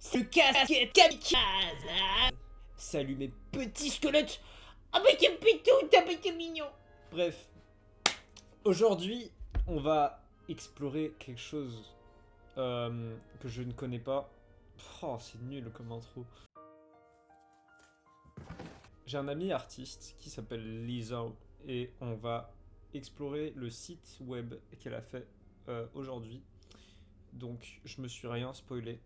C'est le casquette kamikaze. Salut mes petits squelettes. Ah bah quel pitou, t'as été mignon. Bref, aujourd'hui, on va explorer quelque chose que je ne connais pas. Oh, c'est nul comme intro. J'ai un ami artiste qui s'appelle Lizzo et on va explorer le site web qu'elle a fait aujourd'hui. Donc je me suis rien spoilé.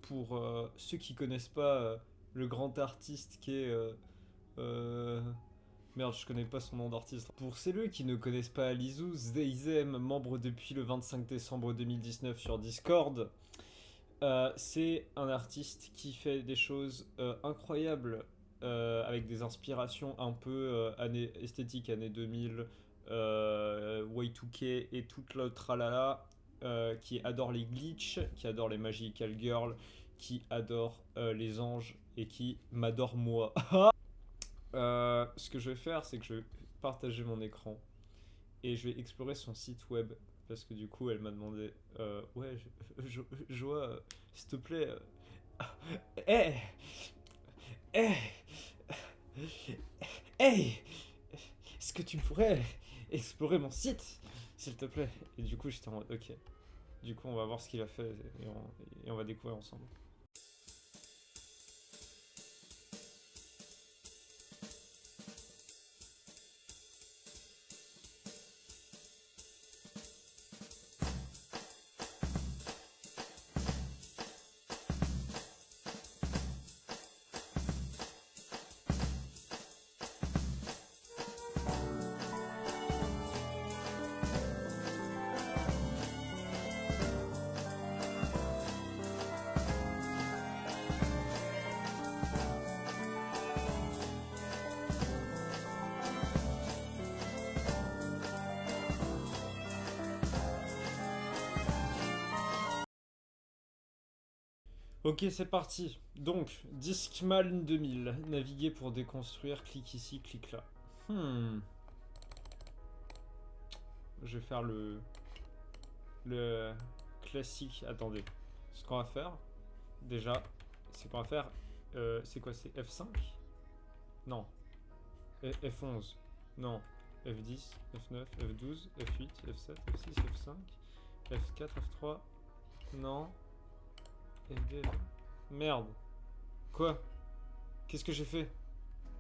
Pour ceux qui connaissent pas le grand artiste qui est... Merde, je connais pas son nom d'artiste. Pour ceux qui ne connaissent pas Lizzo, Zeizem, membre depuis le 25 décembre 2019 sur Discord, c'est un artiste qui fait des choses incroyables avec des inspirations un peu esthétiques années 2000, Y2K et toute le tralala, qui adore les glitches, qui adore les magical girls, qui adore les anges et qui m'adore moi. Ce que je vais faire, c'est que je vais partager mon écran et je vais explorer son site web parce que du coup elle m'a demandé ouais Joa s'il te plaît hey hey hey est-ce que tu pourrais explorer mon site s'il te plaît. Et du coup j'étais en mode ok, du coup on va voir ce qu'il a fait et on va découvrir ensemble. Ok, c'est parti. Donc, Discman 2000. Naviguer pour déconstruire. Clique ici, clique là. Je vais faire le classique. Attendez. Ce qu'on va faire, déjà, c'est qu'on va faire... c'est quoi? C'est F5? Non. F11. Non. F10, F9, F12, F8, F7, F6, F5, F4, F3. Non. FD. Merde. Quoi? Qu'est-ce que j'ai fait?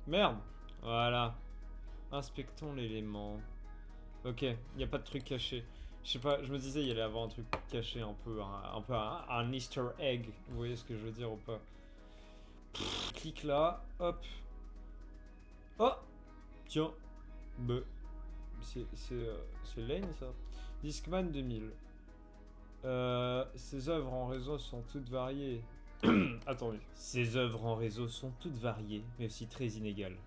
Merde. Voilà. Inspectons l'élément. Ok, il n'y a pas de truc caché. Je sais pas, je me disais il y allait avoir un truc caché un peu un easter egg. Vous voyez ce que je veux dire ou pas? Clique là, hop. Oh. Tiens. Bah. C'est lame ça. Discman 2000. Ses œuvres en réseau sont toutes variées. Attendez. Ces œuvres en réseau sont toutes variées, mais aussi très inégales.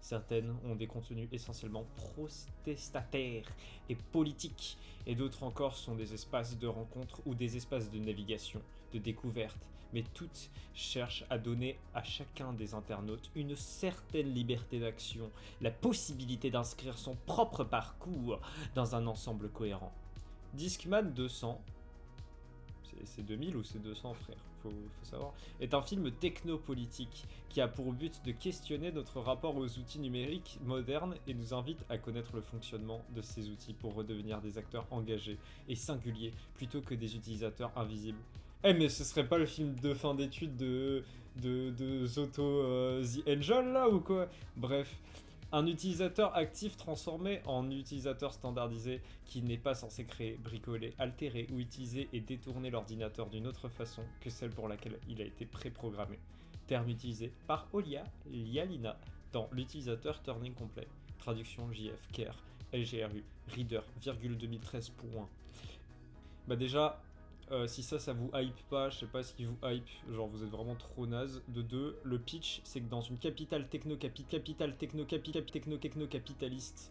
Certaines ont des contenus essentiellement protestataires et politiques, et d'autres encore sont des espaces de rencontre ou des espaces de navigation, de découverte, mais toutes cherchent à donner à chacun des internautes une certaine liberté d'action, la possibilité d'inscrire son propre parcours dans un ensemble cohérent. Discman 200, c'est 2000 ou c'est 200 frère, faut savoir, est un film technopolitique qui a pour but de questionner notre rapport aux outils numériques modernes et nous invite à connaître le fonctionnement de ces outils pour redevenir des acteurs engagés et singuliers plutôt que des utilisateurs invisibles. Eh mais ce serait pas le film de fin d'études de Zoto The Angel là ou quoi? Bref. Un utilisateur actif transformé en utilisateur standardisé qui n'est pas censé créer, bricoler, altérer ou utiliser et détourner l'ordinateur d'une autre façon que celle pour laquelle il a été préprogrammé. Terme utilisé par Olia Lialina dans l'utilisateur Turning Complet. Traduction JF, Care, LGRU, Reader, 2013. Bah déjà, si ça vous hype pas, je sais pas ce qui vous hype, genre vous êtes vraiment trop naze. De deux, le pitch, c'est que dans une capitale techno-capitaliste,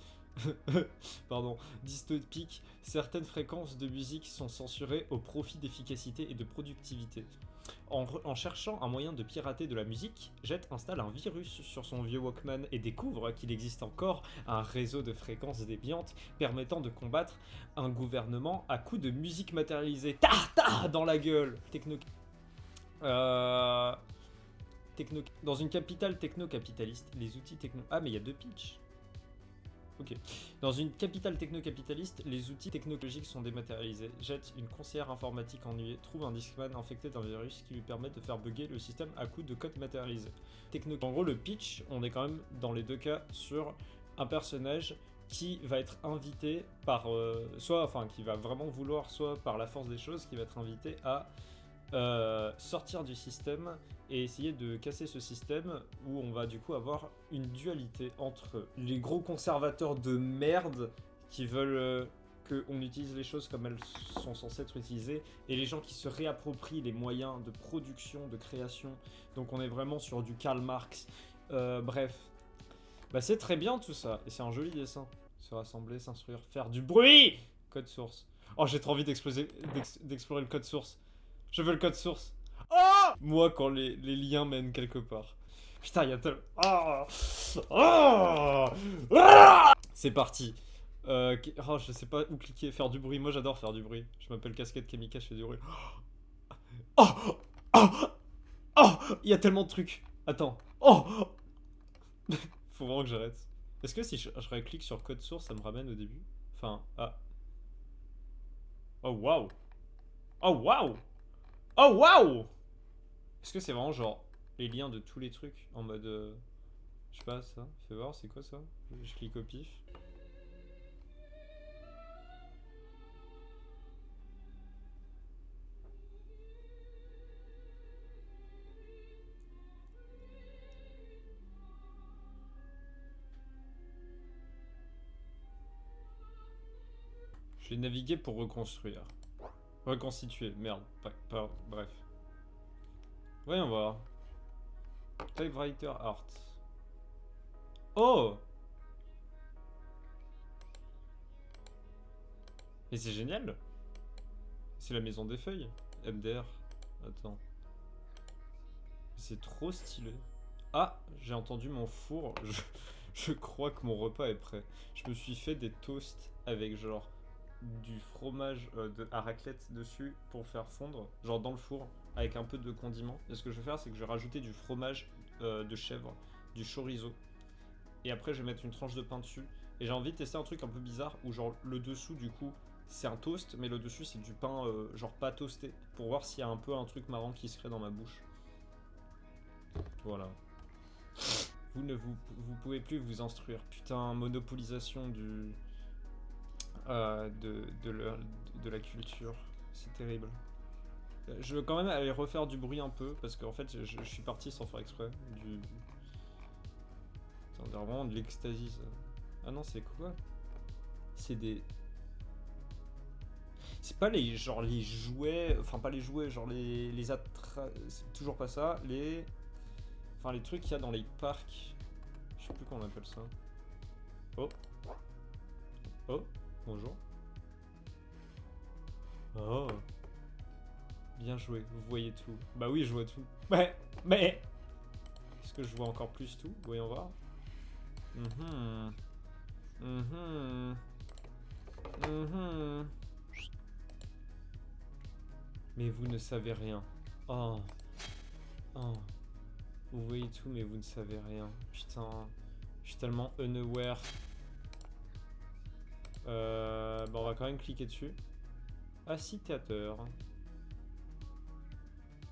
pardon, dystopique, certaines fréquences de musique sont censurées au profit d'efficacité et de productivité. En cherchant un moyen de pirater de la musique, Jet installe un virus sur son vieux Walkman et découvre qu'il existe encore un réseau de fréquences déviantes permettant de combattre un gouvernement à coups de musique matérialisée. Ta ta dans la gueule. Dans une capitale techno-capitaliste, les outils techno... Ah, mais il y a 2 pitchs. Ok. Dans une capitale techno-capitaliste, les outils technologiques sont dématérialisés. Jette une conseillère informatique ennuyée, trouve un Discman infecté d'un virus qui lui permet de faire bugger le système à coup de code matérialisé. En gros, le pitch, on est quand même, dans les 2 cas, sur un personnage qui va être invité par... qui va vraiment vouloir, soit par la force des choses, qui va être invité à sortir du système et essayer de casser ce système où on va du coup avoir une dualité entre les gros conservateurs de merde qui veulent qu'on utilise les choses comme elles sont censées être utilisées et les gens qui se réapproprient les moyens de production, de création. Donc on est vraiment sur du Karl Marx. Bref. Bah c'est très bien tout ça et c'est un joli dessin. Se rassembler, s'instruire, faire du bruit. Code source. Oh j'ai trop envie d'explorer le code source. Je veux le code source. Oh moi, quand les liens mènent quelque part. Putain, il y a tellement... C'est parti. Je sais pas où cliquer. Faire du bruit. Moi, j'adore faire du bruit. Je m'appelle Casquette Kamika, je fais du bruit. Oh oh oh il y a tellement de trucs. Attends. Oh faut vraiment que j'arrête. Est-ce que si je clique sur code source, ça me ramène au début? Enfin, ah. Oh waouh. Oh waouh. Oh waouh. Est-ce que c'est vraiment genre les liens de tous les trucs en mode... je sais pas, ça. Fais voir, c'est quoi ça? Je clique au pif. Je vais naviguer pour reconstruire. Reconstituer, merde. Bref. Voyons voir. Typewriter Art. Oh! Mais c'est génial! C'est la maison des feuilles. MDR. Attends. C'est trop stylé. Ah! J'ai entendu mon four. Je crois que mon repas est prêt. Je me suis fait des toasts avec genre du fromage à raclette dessus pour faire fondre, genre dans le four, avec un peu de condiment. Et ce que je vais faire, c'est que je vais rajouter du fromage de chèvre, du chorizo. Et après, je vais mettre une tranche de pain dessus. Et j'ai envie de tester un truc un peu bizarre, où genre le dessous, du coup, c'est un toast, mais le dessus, c'est du pain genre pas toasté, pour voir s'il y a un peu un truc marrant qui se crée dans ma bouche. Voilà. Vous pouvez plus vous instruire. Putain, monopolisation de la culture. C'est terrible. Je veux quand même aller refaire du bruit un peu, parce qu'en fait, je suis parti sans faire exprès. On dirait vraiment de l'extasie, ça. Ah non, c'est quoi? C'est des... C'est pas les... genre les jouets... Enfin, pas les jouets, genre les c'est toujours pas ça. Enfin, les trucs qu'il y a dans les parcs. Je sais plus comment on appelle ça. Oh. Oh. Bonjour. Oh. Bien joué, vous voyez tout. Bah oui, je vois tout. Mais... Est-ce que je vois encore plus tout? Voyons voir. Mais vous ne savez rien. Oh. Oh. Vous voyez tout, mais vous ne savez rien. Putain. Je suis tellement unaware. Bon, on va quand même cliquer dessus. Assitateur.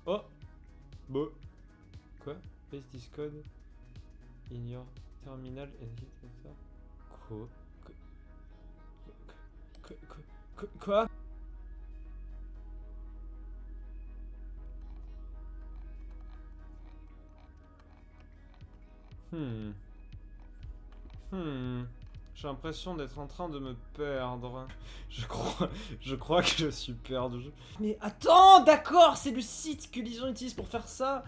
Oh. Bon. Quoi? Paste this code in your terminal indicator. Quoi? J'ai l'impression d'être en train de me perdre. Je crois que je suis perdu. Mais attends, d'accord, c'est le site que les gens utilisent pour faire ça.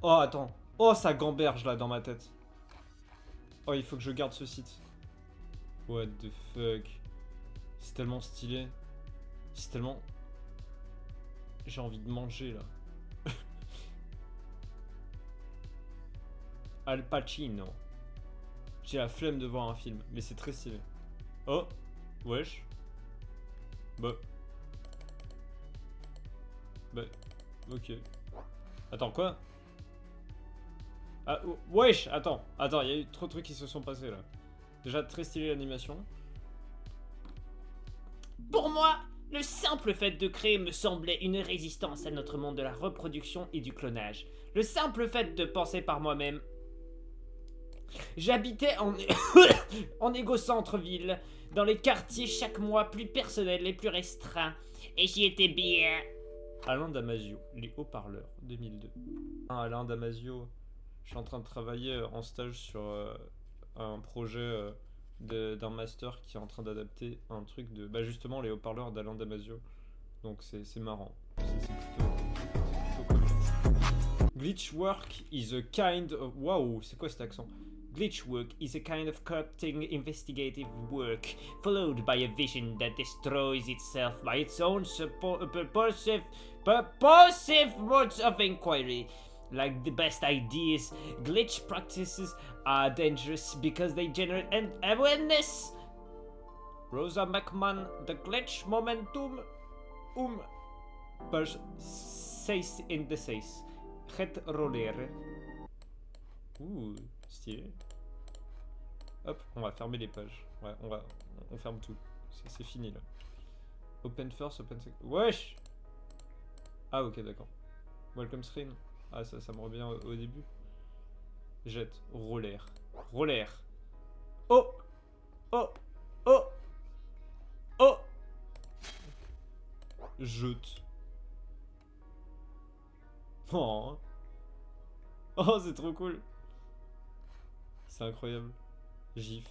Oh, attends. Oh, ça gamberge là dans ma tête. Oh, il faut que je garde ce site. What the fuck. C'est tellement stylé. C'est tellement... J'ai envie de manger là. Al Pacino. J'ai la flemme de voir un film, mais c'est très stylé. Oh, wesh. Bah. Bah, ok. Attends, quoi? Ah, wesh, attends, il y a eu trop de trucs qui se sont passés là. Déjà, très stylé l'animation. Pour moi, le simple fait de créer me semblait une résistance à notre monde de la reproduction et du clonage. Le simple fait de penser par moi-même. J'habitais en, en égocentre-ville, dans les quartiers chaque mois plus personnels et plus restreints, et j'y étais bien. Alain Damasio, les haut-parleurs, 2002. Alain Damasio, je suis en train de travailler en stage sur un projet d'un master qui est en train d'adapter un truc de. Bah, justement, les haut-parleurs d'Alain Damasio. Donc, c'est marrant. C'est plutôt cool. Glitchwork is a kind of. Waouh, c'est quoi cet accent? Glitchwork is a kind of corrupting investigative work, followed by a vision that destroys itself by its own purposive modes of inquiry. Like the best ideas, glitch practices are dangerous because they generate awareness. Rosa McMahon, The Glitch Momentum, page 6 in the 6. Het roller. Ouh, stylé. Hop, on va fermer les pages. Ouais, on ferme tout. C'est fini là. Open first, open second. Wesh! Ah, ok, d'accord. Welcome screen. Ah, ça me revient au début. Jette. Roller. Roller. Oh! Oh! Oh! Oh! Jette. Oh! Oh, c'est trop cool! C'est incroyable. Gif.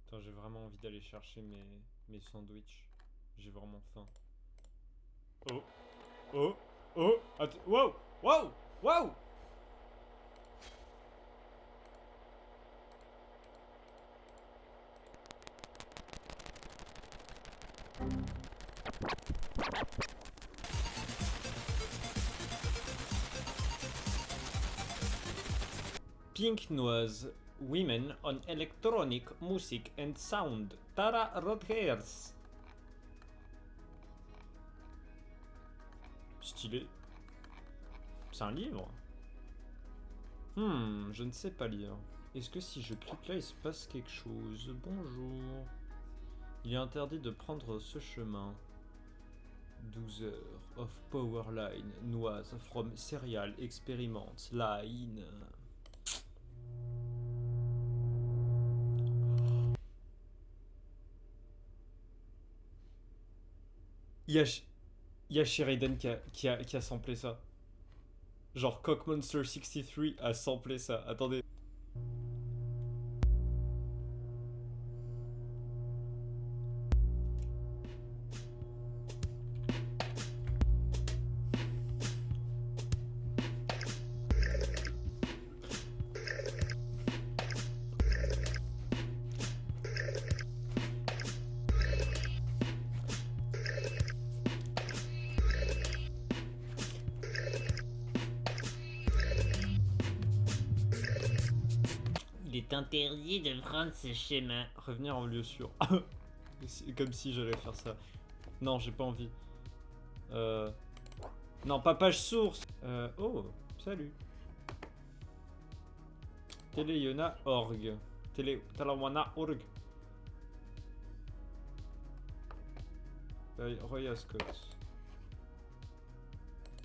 Attends, j'ai vraiment envie d'aller chercher mes sandwichs. J'ai vraiment faim. Oh! Oh! Oh! Attends! Wow! Wow! Wow! Pink Noise. Women on Electronic Music and Sound. Tara Rodgers. Stylé. C'est un livre? Je ne sais pas lire. Est-ce que si je clique là, il se passe quelque chose? Bonjour. Il est interdit de prendre ce chemin. 12 heures of Powerline. Noise from Serial Experiment Line. Il y a Sheridan qui a samplé ça. Genre Cockmonster 63 a samplé ça. Attendez. Il est interdit de prendre ce chemin. Revenir en lieu sûr. C'est comme si j'allais faire ça. Non, j'ai pas envie. Non, pas page source. Oh, salut. Teleyona.org. Telewana.org. Roya Scott.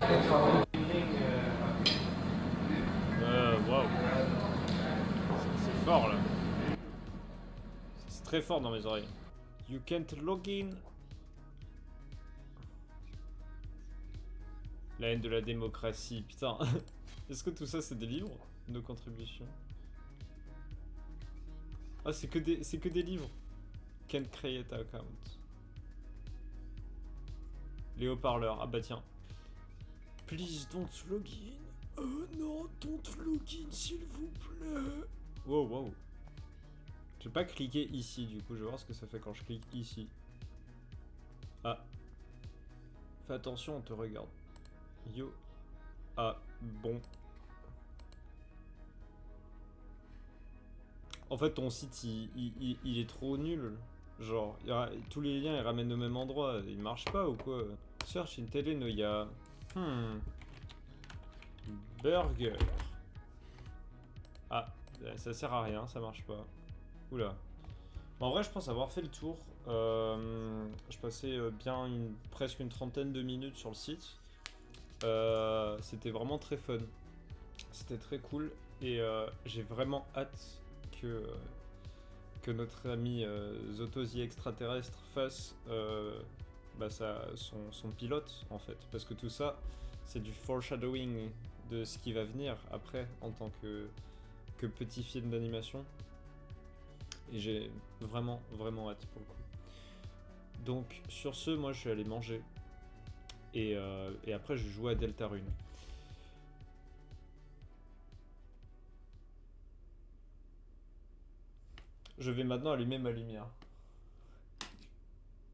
Waouh. C'est fort là. C'est très fort dans mes oreilles. You can't log in. La haine de la démocratie, putain. Est-ce que tout ça c'est des livres? Nos contributions. Ah, c'est que des livres. Can't create account. Les haut-parleurs. Ah bah tiens. Please don't login. Oh non, don't login s'il vous plaît. Wow, wow. Je vais pas cliquer ici du coup, je vais voir ce que ça fait quand je clique ici. Ah. Fais attention, on te regarde. Yo. Ah, bon. En fait, ton site, il est trop nul. Genre, tous les liens, ils ramènent au même endroit. Il marche pas ou quoi? Search in Telenoia. Burger. Ah, ça sert à rien, ça marche pas. Oula. Bon, en vrai, je pense avoir fait le tour. Je passais bien presque une trentaine de minutes sur le site. C'était vraiment très fun. C'était très cool. Et j'ai vraiment hâte que notre ami Zotozi extraterrestre fasse son pilote, en fait. Parce que tout ça, c'est du foreshadowing de ce qui va venir après en tant que petit film d'animation. Et j'ai vraiment, vraiment hâte pour le coup. Donc sur ce, moi je suis allé manger. Et après je joue à Deltarune. Je vais maintenant allumer ma lumière.